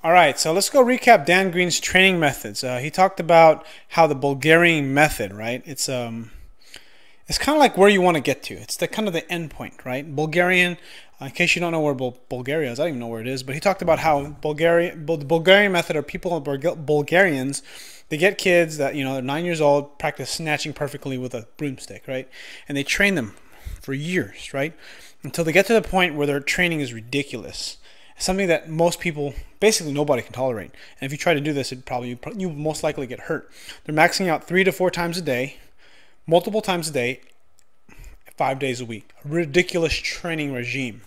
All right, so let's go recap Dan Green's training methods. He talked about how the Bulgarian method, right? It's kind of like where you want to get to. It's the kind of the end point, right? Bulgarian. In case you don't know where Bulgaria is, I don't even know where it is, but he talked about how the Bulgarian method are people, Bulgarians, they get kids that, they're 9 years old, practice snatching perfectly with a broomstick, right? And they train them for years, right? Until they get to the point where their training is ridiculous. Something that most people, basically nobody can tolerate. And if you try to do this, you most likely get hurt. They're maxing out 3 to 4 times a day, multiple times a day, 5 days a week. A ridiculous training regime.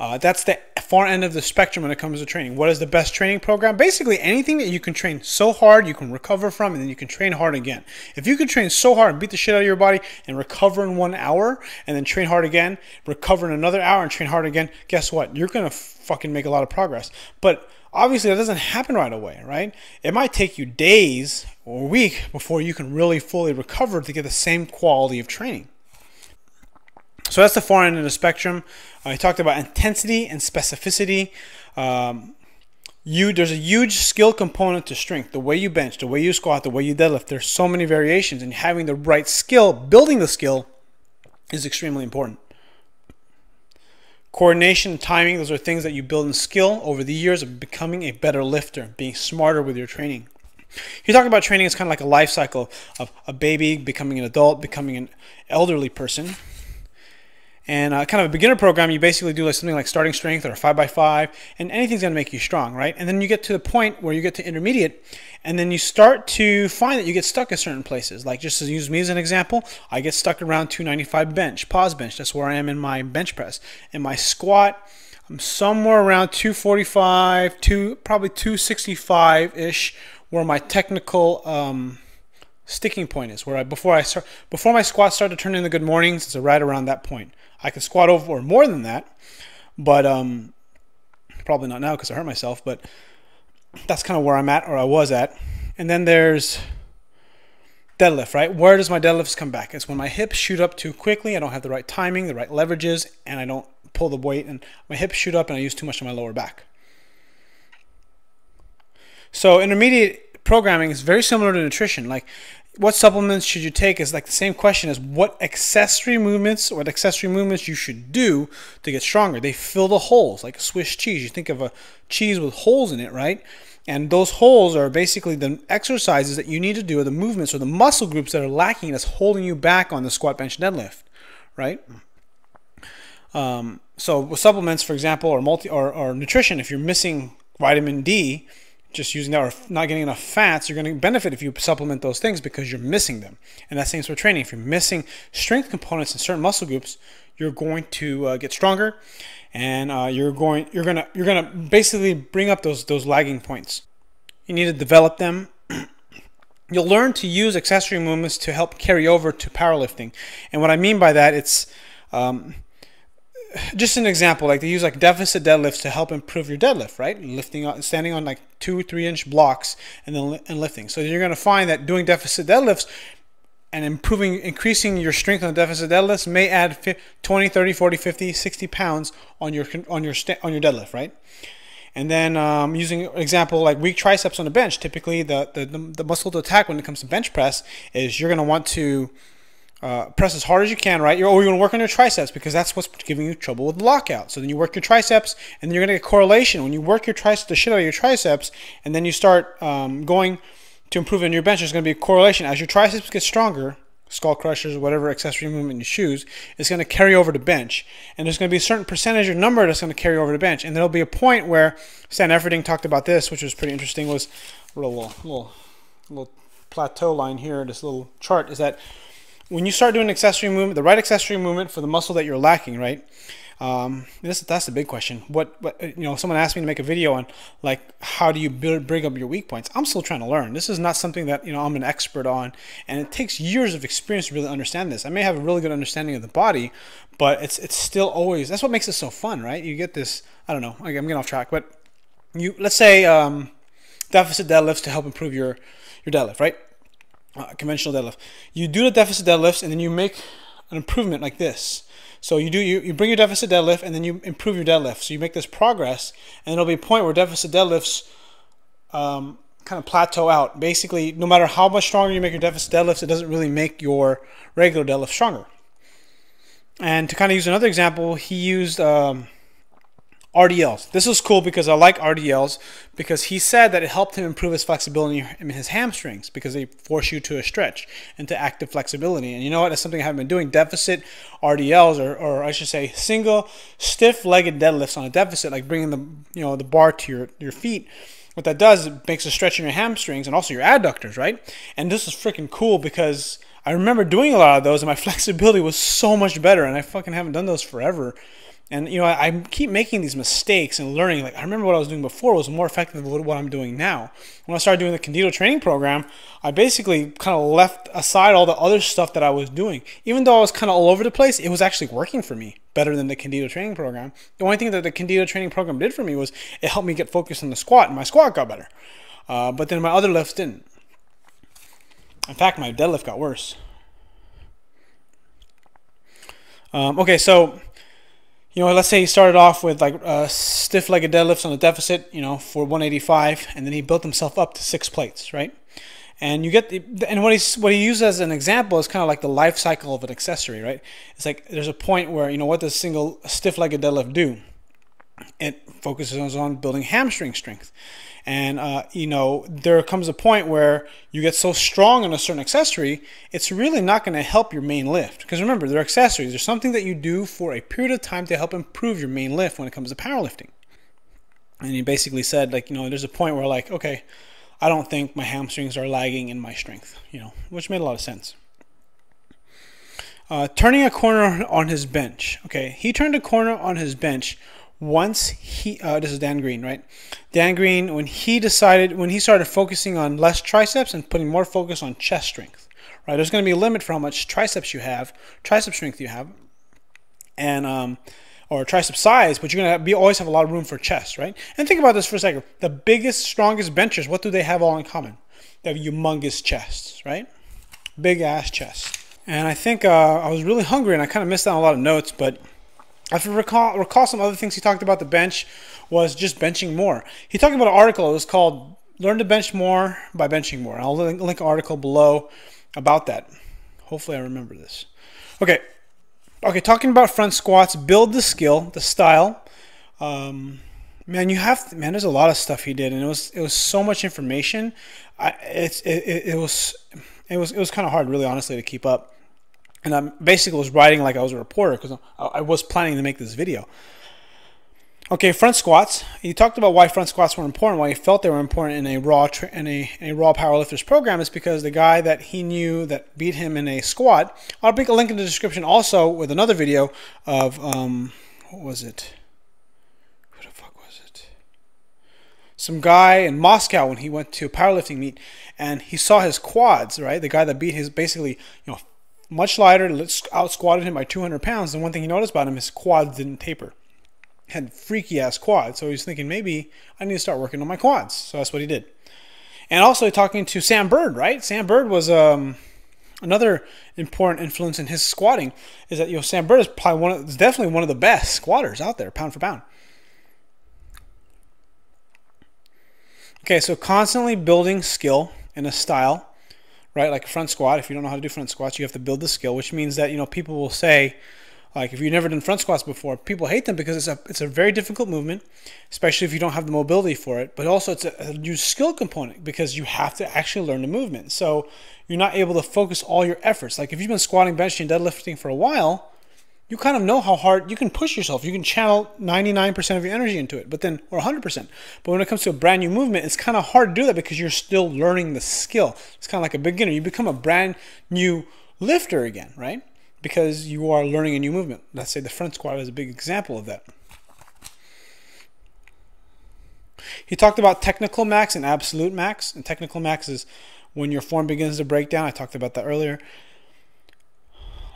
That's the far end of the spectrum when it comes to training. What is the best training program? Basically anything that you can train so hard you can recover from, and then you can train hard again. If you can train so hard and beat the shit out of your body and recover in 1 hour and then train hard again, recover in another hour and train hard again, guess what? You're going to fucking make a lot of progress. But obviously that doesn't happen right away, right? It might take you days or a week before you can really fully recover to get the same quality of training. So that's the far end of the spectrum. He talked about intensity and specificity. There's a huge skill component to strength. The way you bench, the way you squat, the way you deadlift. There's so many variations, and having the right skill, building the skill, is extremely important. Coordination and timing, those are things that you build in skill over the years of becoming a better lifter, being smarter with your training. He talked about training as kind of like a life cycle of a baby becoming an adult, becoming an elderly person. And kind of a beginner program, you basically do like something like starting strength or a 5x5, and anything's going to make you strong, right? And then you get to the point where you get to intermediate, and then you start to find that you get stuck at certain places. Like, just to use me as an example, I get stuck around 295 bench, pause bench. That's where I am in my bench press. In my squat, I'm somewhere around 245, probably 265-ish, where my technical sticking point is. Where before my squats start to turn into good mornings, it's right around that point. I can squat over or more than that, but probably not now because I hurt myself, but that's kind of where I'm at, or I was at. And then there's deadlift, right? Where does my deadlifts come back? It's when my hips shoot up too quickly, I don't have the right timing, the right leverages, and I don't pull the weight, and my hips shoot up and I use too much of my lower back. So intermediate programming is very similar to nutrition. Like, what supplements should you take is like the same question as what accessory movements you should do to get stronger. They fill the holes like a Swiss cheese. You think of a cheese with holes in it, right? And those holes are basically the exercises that you need to do, or the movements or the muscle groups that are lacking, that's holding you back on the squat, bench, deadlift, right? So with supplements, for example, or nutrition, if you're missing vitamin D, just using that, or not getting enough fats, you're going to benefit if you supplement those things because you're missing them. And that's the same for training. If you're missing strength components in certain muscle groups, you're going to get stronger, and you're gonna basically bring up those lagging points. You need to develop them. You'll learn to use accessory movements to help carry over to powerlifting. And what I mean by that, it's just an example, like they use like deficit deadlifts to help improve your deadlift, right? Standing on like 2-3 inch blocks and lifting. So you're going to find that doing deficit deadlifts and increasing your strength on deficit deadlifts may add 20, 30, 40, 50, 60 pounds on your deadlift, right? And then using an example like weak triceps on the bench, typically the muscle to attack when it comes to bench press is you're going to want to press as hard as you can, right? You're going to work on your triceps because that's what's giving you trouble with lockout. So then you work your triceps, and then you're going to get correlation. When you work the shit out of your triceps, and then you start going to improve in your bench, there's going to be a correlation. As your triceps get stronger, skull crushers, whatever accessory movement you choose, it's going to carry over to bench. And there's going to be a certain percentage or number that's going to carry over to bench. And there'll be a point where Stan Efferding talked about this, which was pretty interesting, was a little plateau line here, this little chart, is that when you start doing accessory movement, the right accessory movement for the muscle that you're lacking, right? That's the big question. Someone asked me to make a video on like how do you bring up your weak points. I'm still trying to learn. This is not something that I'm an expert on, and it takes years of experience to really understand this. I may have a really good understanding of the body, but it's still always, that's what makes it so fun, right? You get this, I don't know, I'm getting off track, but let's say deficit deadlifts to help improve your deadlift, right? Conventional deadlift. You do the deficit deadlifts, and then you make an improvement like this. So you bring your deficit deadlift and then you improve your deadlift. So you make this progress, and there'll be a point where deficit deadlifts kind of plateau out. Basically, no matter how much stronger you make your deficit deadlifts, it doesn't really make your regular deadlift stronger. And to kind of use another example, he used RDLs. This was cool because I like RDLs because he said that it helped him improve his flexibility in his hamstrings because they force you to a stretch into active flexibility. And you know what? That's something I haven't been doing. Deficit RDLs, or I should say single stiff-legged deadlifts on a deficit, like bringing the bar to your feet. What that does, it makes a stretch in your hamstrings and also your adductors, right? And this is freaking cool because I remember doing a lot of those and my flexibility was so much better, and I fucking haven't done those forever. And, I keep making these mistakes and learning. Like, I remember what I was doing before was more effective than what I'm doing now. When I started doing the Candido training program, I basically kind of left aside all the other stuff that I was doing. Even though I was kind of all over the place, it was actually working for me better than the Candido training program. The only thing that the Candido training program did for me was it helped me get focused on the squat, and my squat got better. But then my other lifts didn't. In fact, my deadlift got worse. Okay, so... let's say he started off with like stiff-legged deadlifts on the deficit, for 185, and then he built himself up to 6 plates, right? And you get what he used as an example is kind of like the life cycle of an accessory, right? It's like there's a point where what does single stiff-legged deadlift do? It focuses on building hamstring strength. And, there comes a point where you get so strong in a certain accessory, it's really not going to help your main lift. Because remember, they're accessories. They're something that you do for a period of time to help improve your main lift when it comes to powerlifting. And he basically said, there's a point where, okay, I don't think my hamstrings are lagging in my strength, which made a lot of sense. Turning a corner on his bench. Okay, he turned a corner on his bench once this is Dan Green, right? Dan Green, when he started focusing on less triceps and putting more focus on chest strength, right? There's going to be a limit for how much tricep strength you have, and or tricep size, but you're going to always have a lot of room for chest, right? And think about this for a second. The biggest, strongest benchers, what do they have all in common? They have humongous chests, right? Big ass chests. And I think I was really hungry and I kind of missed out on a lot of notes, but if you recall some other things he talked about the bench was just benching more. He talked about an article. It was called Learn to Bench More by Benching More. I'll link an article below about that. Hopefully I remember this. Okay, talking about front squats, build the skill, the style. Man, there's a lot of stuff he did, and it was so much information. It was kind of hard, really, honestly, to keep up. And I basically was writing like I was a reporter because I was planning to make this video. Okay, front squats. He talked about why front squats were important, why he felt they were important in a raw powerlifters program is because the guy that he knew that beat him in a squat. I'll put a link in the description also with another video of what was it? Who the fuck was it? Some guy in Moscow when he went to a powerlifting meet and he saw his quads, right? The guy that beat his basically, much lighter, out squatted him by 200 pounds. And one thing he noticed about him, his quads didn't taper. Had freaky ass quads. So he was thinking maybe I need to start working on my quads. So that's what he did. And also talking to Sam Bird, right? Sam Bird was another important influence in his squatting. Is that Sam Bird is probably definitely one of the best squatters out there, pound for pound. Okay, so constantly building skill and a style. Right, like a front squat. If you don't know how to do front squats, you have to build the skill, which means that people will say, like, if you've never done front squats before, people hate them because it's a very difficult movement, especially if you don't have the mobility for it. But also, it's a huge skill component because you have to actually learn the movement. So you're not able to focus all your efforts. Like if you've been squatting, benching, and deadlifting for a while, you kind of know how hard you can push yourself. You can channel 99% of your energy into it, or 100%. But when it comes to a brand new movement, it's kind of hard to do that because you're still learning the skill. It's kind of like a beginner. You become a brand new lifter again, right? Because you are learning a new movement. Let's say the front squat is a big example of that. He talked about technical max and absolute max. And technical max is when your form begins to break down. I talked about that earlier.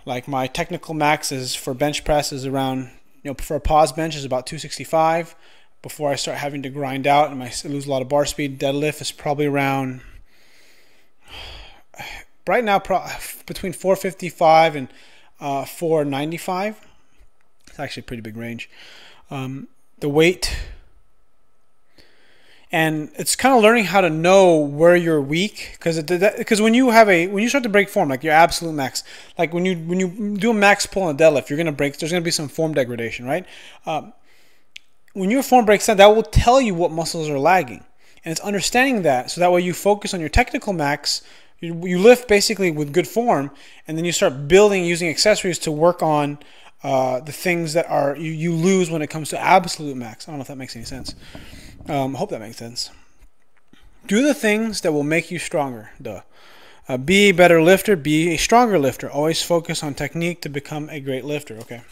Like my technical max is for bench press is around, for a pause bench is about 265 before I start having to grind out and I lose a lot of bar speed. Deadlift is probably around, right now, between 455 and 495. It's actually a pretty big range. The weight, and it's kind of learning how to know where you're weak, because when you start to break form, like your absolute max, like when you do a max pull on a deadlift, you're gonna break. There's gonna be some form degradation, right? When your form breaks down, that will tell you what muscles are lagging, and it's understanding that, so that way you focus on your technical max. You lift basically with good form, and then you start building using accessories to work on the things that are you lose when it comes to absolute max. I don't know if that makes any sense. Hope that makes sense. Do the things that will make you stronger. Duh. Be a better lifter. Be a stronger lifter. Always focus on technique to become a great lifter. Okay.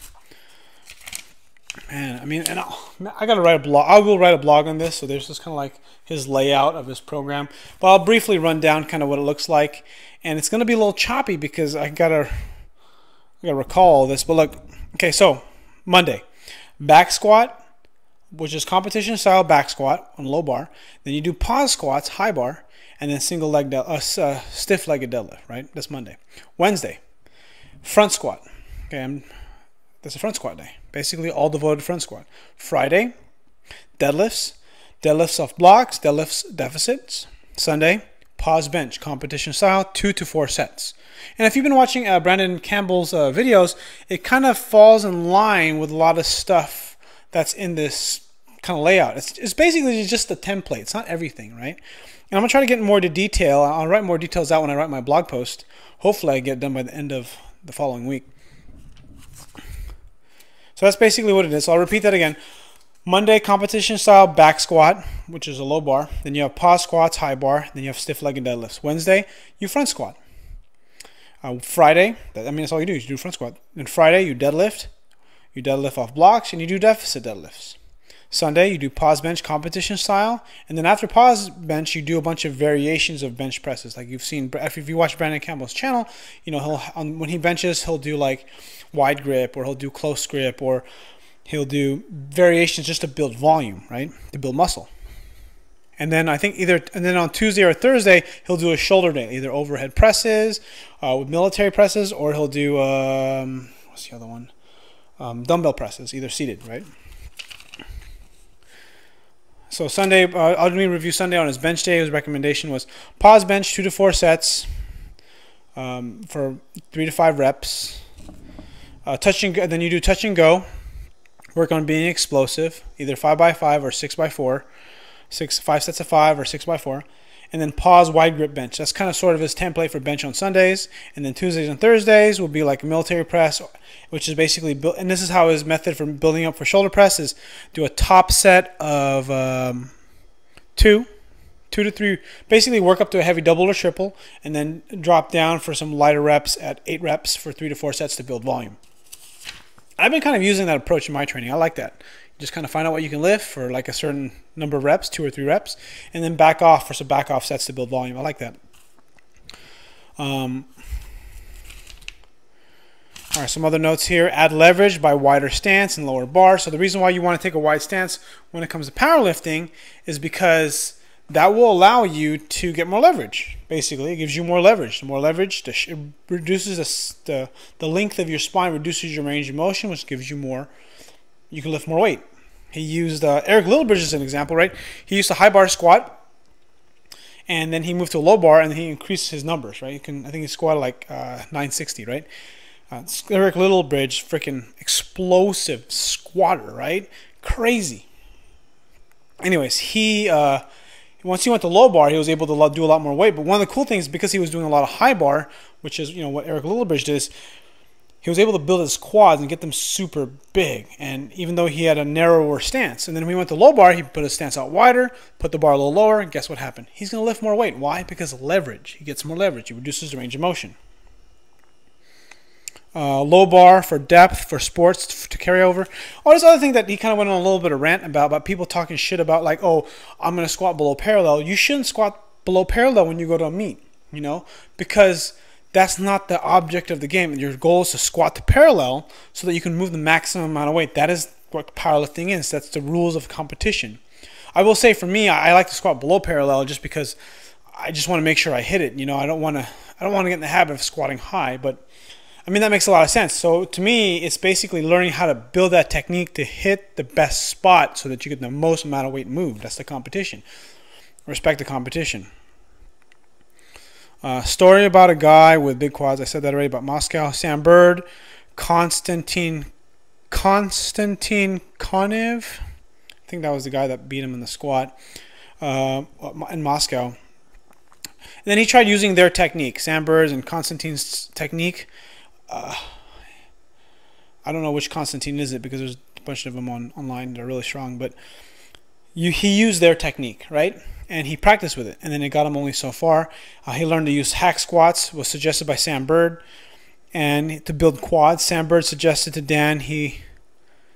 Man, I mean, and I gotta write a blog. I will write a blog on this. So there's just kind of like his layout of his program, but I'll briefly run down kind of what it looks like, and it's gonna be a little choppy because I gotta recall all this. But look, okay, so Monday, back squat, which is competition style back squat on low bar. Then you do pause squats, high bar, and then stiff legged deadlift. Right, that's Monday. Wednesday, front squat. Okay, that's a front squat day. Basically all devoted to front squat. Friday, deadlifts off blocks, deadlifts deficits. Sunday, pause bench, competition style, 2 to 4 sets. And if you've been watching Brandon Campbell's videos, it kind of falls in line with a lot of stuff that's in this kind of layout. It's basically just the template. It's not everything, right? And I'm going to try to get more into detail. I'll write more details out when I write my blog post. Hopefully I get it done by the end of the following week. So that's basically what it is. So I'll repeat that again. Monday, competition style back squat, which is a low bar. Then you have pause squats, high bar. Then you have stiff legged deadlifts. Wednesday, you front squat. Friday, that's all you do is you do front squat. Then Friday, you deadlift off blocks, and you do deficit deadlifts. Sunday, you do pause bench competition style. And then after pause bench, you do a bunch of variations of bench presses. Like you've seen, if you watch Brandon Campbell's channel, you know, when he benches, he'll do like wide grip, or he'll do close grip, or he'll do variations just to build volume, right? To build muscle. And then I think on Tuesday or Thursday, he'll do a shoulder day, either overhead presses with military presses, or he'll do, what's the other one? Dumbbell presses, either seated, right? So Sunday, I'll review Sunday on his bench day. His recommendation was pause bench 2 to 4 sets for 3 to 5 reps. Then you do touch and go. Work on being explosive, either 5x5 or 6x4. 5 sets of 5 or 6x4. And then pause wide grip bench. That's kind of sort of his template for bench on Sundays. And then Tuesdays and Thursdays will be like a military press, which is basically built. And this is how his method for building up for shoulder press is: do a top set of 2 to 3. Basically work up to a heavy double or triple, and then drop down for some lighter reps at 8 reps for 3 to 4 sets to build volume. I've been kind of using that approach in my training. I like that. Just kind of find out what you can lift for like a certain number of reps, 2 or 3 reps, and then back off for some back off sets to build volume. I like that. All right, some other notes here. Add leverage by wider stance and lower bar. So the reason why you want to take a wide stance when it comes to powerlifting is because that will allow you to get more leverage. Basically, it gives you more leverage. The more leverage, it reduces the length of your spine, reduces your range of motion, which gives you more. You can lift more weight. He used Eric Littlebridge as an example, right? He used a high bar squat, and then he moved to a low bar, and then he increased his numbers, right? I think he squatted like 960, right? Eric Littlebridge, freaking explosive squatter, right? Crazy. Anyways, once he went to low bar, he was able to do a lot more weight. But one of the cool things, because he was doing a lot of high bar, which is what Eric Littlebridge did, is he was able to build his quads and get them super big. And even though he had a narrower stance, and then when he went to low bar, he put his stance out wider, put the bar a little lower, and guess what happened? He's going to lift more weight. Why? Because of leverage. He gets more leverage. He reduces the range of motion. Low bar for depth, for sports to carry over. Oh, there's other thing that he kind of went on a little bit of rant about people talking shit about, like, oh, I'm going to squat below parallel. You shouldn't squat below parallel when you go to a meet, because that's not the object of the game. Your goal is to squat to parallel so that you can move the maximum amount of weight. That is what powerlifting is. That's the rules of competition. I will say for me, I like to squat below parallel just because I just want to make sure I hit it. I don't want to get in the habit of squatting high, but I mean, that makes a lot of sense. So to me, it's basically learning how to build that technique to hit the best spot so that you get the most amount of weight moved. That's the competition. Respect the competition. Story about a guy with big quads. I said that already about Moscow. Sam Bird, Konstantin Konev. I think that was the guy that beat him in the squat in Moscow. And then he tried using their technique, Sam Bird's and Konstantin's technique. I don't know which Konstantin is it because there's a bunch of them online that are really strong, but he used their technique, right? And he practiced with it, and then it got him only so far. He learned to use hack squats, was suggested by Sam Bird, and to build quads. Sam Bird suggested to Dan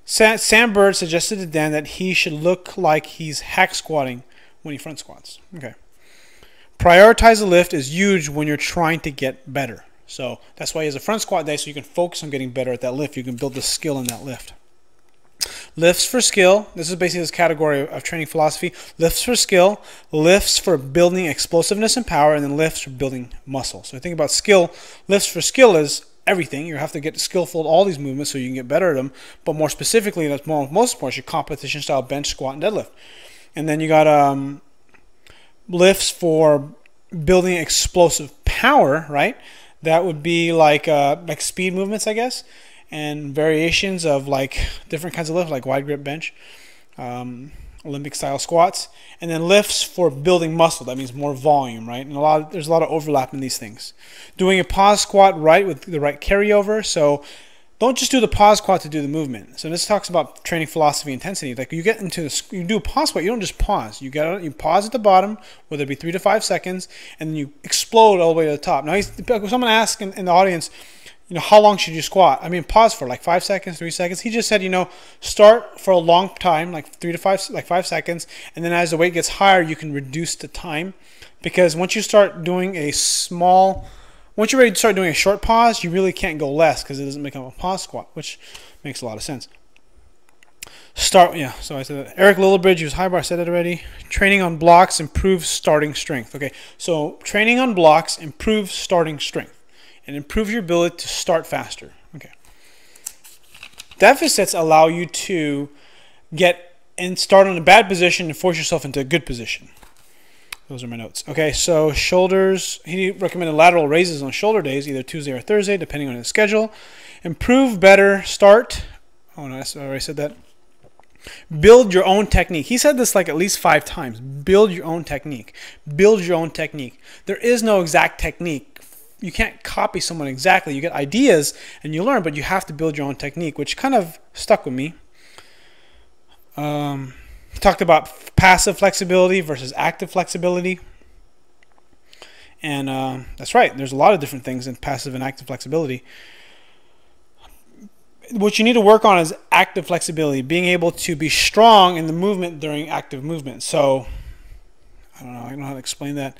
Sam Bird suggested to Dan that he should look like he's hack squatting when he front squats. Okay. Prioritize the lift is huge when you're trying to get better. So that's why he has a front squat day, so you can focus on getting better at that lift. You can build the skill in that lift. Lifts for skill. This is basically this category of training philosophy. Lifts for skill, lifts for building explosiveness and power, and then lifts for building muscle. So think about skill. Lifts for skill is everything. You have to get skillful at all these movements so you can get better at them. But more specifically, that's most sports, your competition style bench, squat, and deadlift. And then you got lifts for building explosive power, right? That would be like speed movements, I guess, and variations of like different kinds of lifts, like wide grip bench, Olympic style squats, and then lifts for building muscle. That means more volume, right? And there's a lot of overlap in these things. Doing a pause squat right with the right carryover. So don't just do the pause squat to do the movement. So this talks about training philosophy intensity. Like you get into you do a pause squat, you don't just pause. You pause at the bottom, whether it be 3 to 5 seconds, and then you explode all the way to the top. Now, someone asked in the audience, how long should you squat? I mean, pause for like 5 seconds, 3 seconds. He just said, start for a long time, like 5 seconds, and then as the weight gets higher, you can reduce the time, because once you start doing once you're ready to start doing a short pause, you really can't go less because it doesn't become a pause squat, which makes a lot of sense. So I said that. Eric Lillibridge, who's high bar, I said that already. Training on blocks improves starting strength. Okay, so training on blocks improves starting strength and improves your ability to start faster. Okay. Deficits allow you to start on a bad position and force yourself into a good position. Those are my notes. Okay, so shoulders. He recommended lateral raises on shoulder days, either Tuesday or Thursday, depending on his schedule. Improve, better, start. Oh, no, I already said that. Build your own technique. He said this like at least 5 times. Build your own technique. Build your own technique. There is no exact technique. You can't copy someone exactly. You get ideas and you learn, but you have to build your own technique, which kind of stuck with me. He talked about passive flexibility versus active flexibility. And that's right. There's a lot of different things in passive and active flexibility. What you need to work on is active flexibility, being able to be strong in the movement during active movement. So, I don't know how to explain that.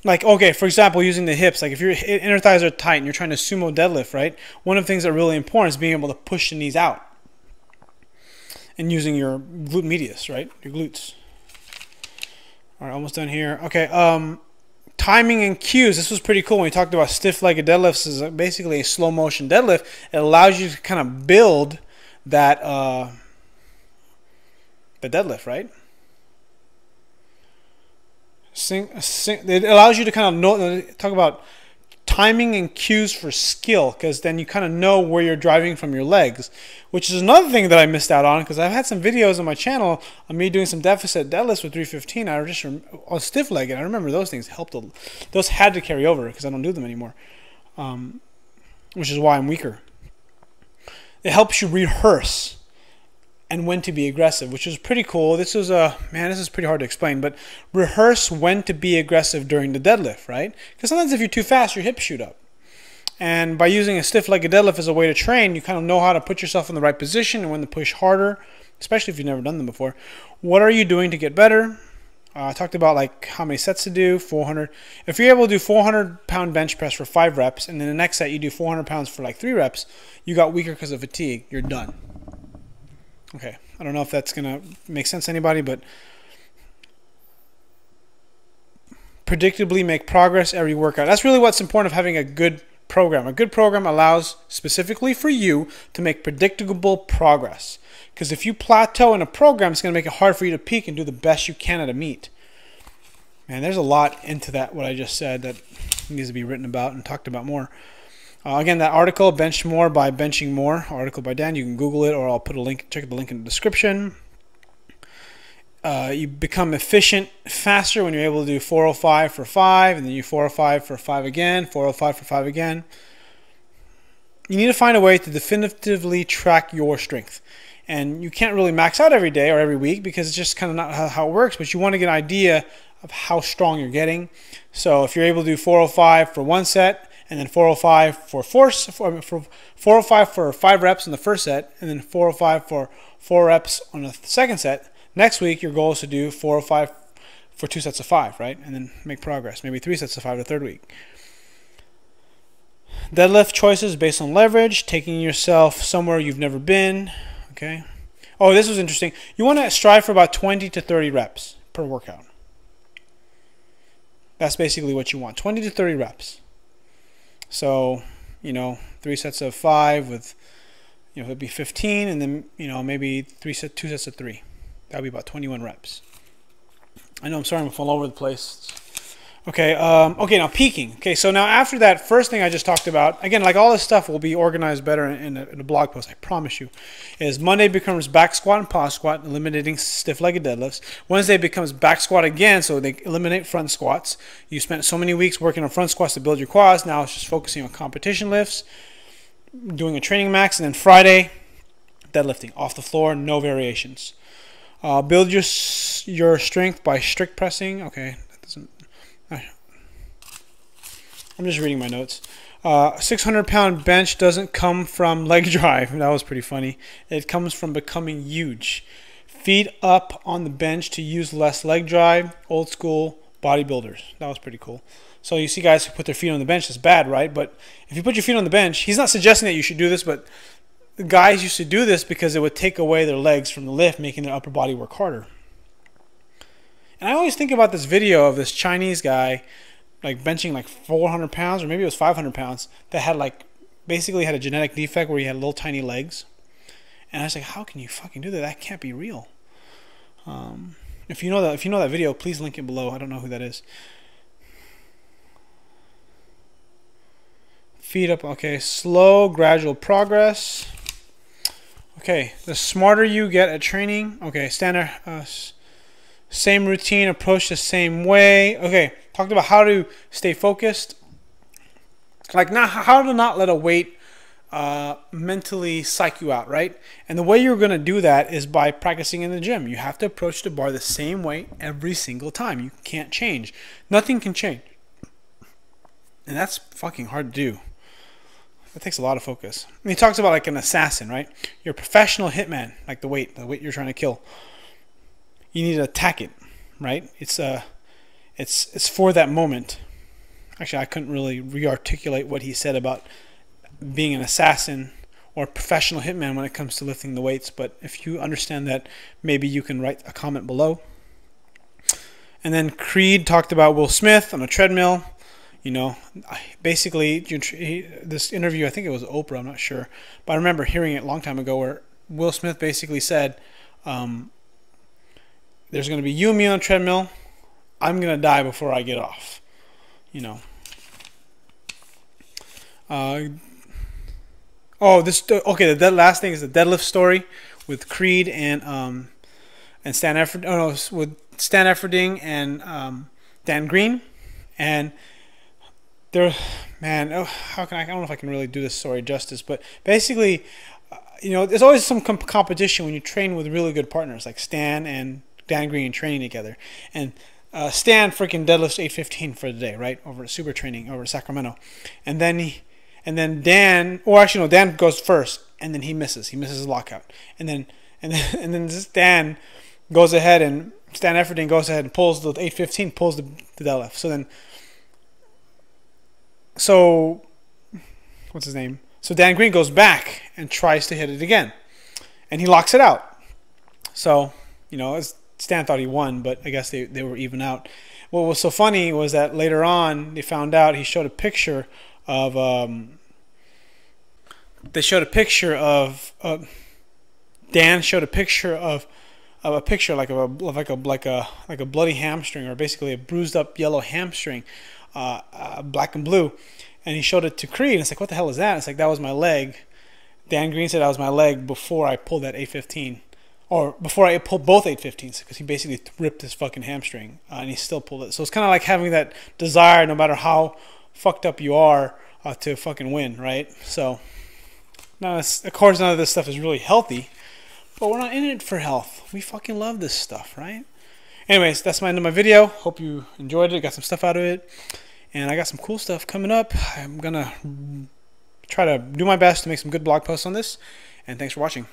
Like, okay, for example, using the hips, like if your inner thighs are tight and you're trying to sumo deadlift, right? One of the things that are really important is being able to push the knees out and using your glute medius, right? Your glutes. All right, almost done here. Okay, timing and cues. This was pretty cool when we talked about stiff-legged deadlifts. Is basically a slow-motion deadlift. It allows you to kind of build that the deadlift, right? It allows you to kind of talk about timing and cues for skill, because then you kind of know where you're driving from your legs, which is another thing that I missed out on, because I've had some videos on my channel of me doing some deficit deadlifts with 315. I just on stiff-legged. I remember those things helped. Those had to carry over because I don't do them anymore, which is why I'm weaker. It helps you rehearse and when to be aggressive, which is pretty cool. This is this is pretty hard to explain, but rehearse when to be aggressive during the deadlift, right? Because sometimes if you're too fast, your hips shoot up. And by using a stiff-legged deadlift as a way to train, you kind of know how to put yourself in the right position and when to push harder, especially if you've never done them before. What are you doing to get better? I talked about like how many sets to do, 400. If you're able to do 400-pound bench press for 5 reps, and then the next set you do 400 pounds for like 3 reps, you got weaker because of fatigue. You're done. Okay, I don't know if that's going to make sense to anybody, but predictably make progress every workout. That's really what's important of having a good program. A good program allows specifically for you to make predictable progress. Because if you plateau in a program, it's going to make it hard for you to peak and do the best you can at a meet. Man, there's a lot into that, what I just said, that needs to be written about and talked about more. Again, that article, Bench More by Benching More, article by Dan, you can Google it, or I'll put a link, check the link in the description. You become efficient faster when you're able to do 405 for 5, and then you 405 for 5 again, 405 for 5 again. You need to find a way to definitively track your strength. And you can't really max out every day or every week because it's just kind of not how it works, but you want to get an idea of how strong you're getting. So if you're able to do 405 for 1 set, and then 405 for 405 for 5 reps in the first set, and then 405 for 4 reps on the second set, next week your goal is to do 405 for 2 sets of 5, right? And then make progress, maybe 3 sets of 5 the third week. Deadlift choices based on leverage, taking yourself somewhere you've never been. Okay. Oh, this was interesting. You want to strive for about 20 to 30 reps per workout. That's basically what you want, 20 to 30 reps. So, 3 sets of 5 with, it'd be 15, and then, maybe 2 sets of 3. That would be about 21 reps. I know, I'm sorry, I'm all over the place. Okay, okay, now peaking. Okay, so now after that first thing I just talked about, again, like all this stuff will be organized better in a blog post, I promise you, is Monday becomes back squat and pause squat, eliminating stiff-legged deadlifts. Wednesday becomes back squat again, so they eliminate front squats. You spent so many weeks working on front squats to build your quads, now it's just focusing on competition lifts, doing a training max, and then Friday, deadlifting, off the floor, no variations. Build your strength by strict pressing. Okay, that doesn't... I'm just reading my notes. 600-pound bench doesn't come from leg drive. That was pretty funny. It comes from becoming huge. Feet up on the bench to use less leg drive. Old school bodybuilders. That was pretty cool. So you see guys who put their feet on the bench. That's bad, right? But if you put your feet on the bench, he's not suggesting that you should do this, but the guys used to do this because it would take away their legs from the lift, making their upper body work harder. And I always think about this video of this Chinese guy like benching like 400 pounds, or maybe it was 500 pounds, that had like basically had a genetic defect where he had little tiny legs. And I was like, how can you fucking do that? That can't be real. If you know that video, please link it below. I don't know who that is. Feet up. Okay, slow, gradual progress. Okay, the smarter you get at training. Okay, standard, same routine, approach the same way. Okay, talked about how to stay focused. Like how to not let a weight mentally psych you out, right? And the way you're going to do that is by practicing in the gym. You have to approach the bar the same way every single time. You can't change. Nothing can change. And that's fucking hard to do. That takes a lot of focus. And he talks about like an assassin, right? You're a professional hitman, like the weight you're trying to kill. You need to attack it, right? It's for that moment. Actually, I couldn't really re-articulate what he said about being an assassin or a professional hitman when it comes to lifting the weights, but if you understand that, maybe you can write a comment below. And then Creed talked about Will Smith on a treadmill. You know, basically, this interview, I think it was Oprah, I'm not sure, but I remember hearing it a long time ago where Will Smith basically said, there's going to be you and me on a treadmill. I'm going to die before I get off. You know. Okay, the last thing is the Deadlift Story with Creed and Stan Efferding. Oh no, with Stan Efferding and Dan Green. And man, how can I don't know if I can really do this story justice, but basically, you know, there's always some competition when you train with really good partners like Stan and Dan Green training together. And Stan freaking deadlifts 815 for the day, right, over at Super Training over at Sacramento, and then Dan, or actually no, Dan goes first, and then he misses his lockout, and then Stan goes ahead, and Stan Efferding goes ahead and pulls the 815, pulls the deadlift. So what's his name? So Dan Green goes back and tries to hit it again, and he locks it out. So, you know, Stan thought he won, but I guess they were even out. What was so funny was that later on they found out, he showed a picture of they showed a picture of Dan showed a picture of a picture like a bloody hamstring, or basically a bruised up yellow hamstring, black and blue, and he showed it to Creed, and it's like, what the hell is that? And it's like, that was my leg. Dan Green said that was my leg before I pulled that 815, or before I pulled both 815s, because he basically ripped his fucking hamstring, and he still pulled it. So it's kind of like having that desire, no matter how fucked up you are, to fucking win, right? So now, of course, none of this stuff is really healthy, but we're not in it for health. We fucking love this stuff, right? Anyways, that's my end of my video. Hope you enjoyed it, got some stuff out of it, and I got some cool stuff coming up. I'm gonna try to do my best to make some good blog posts on this, and thanks for watching.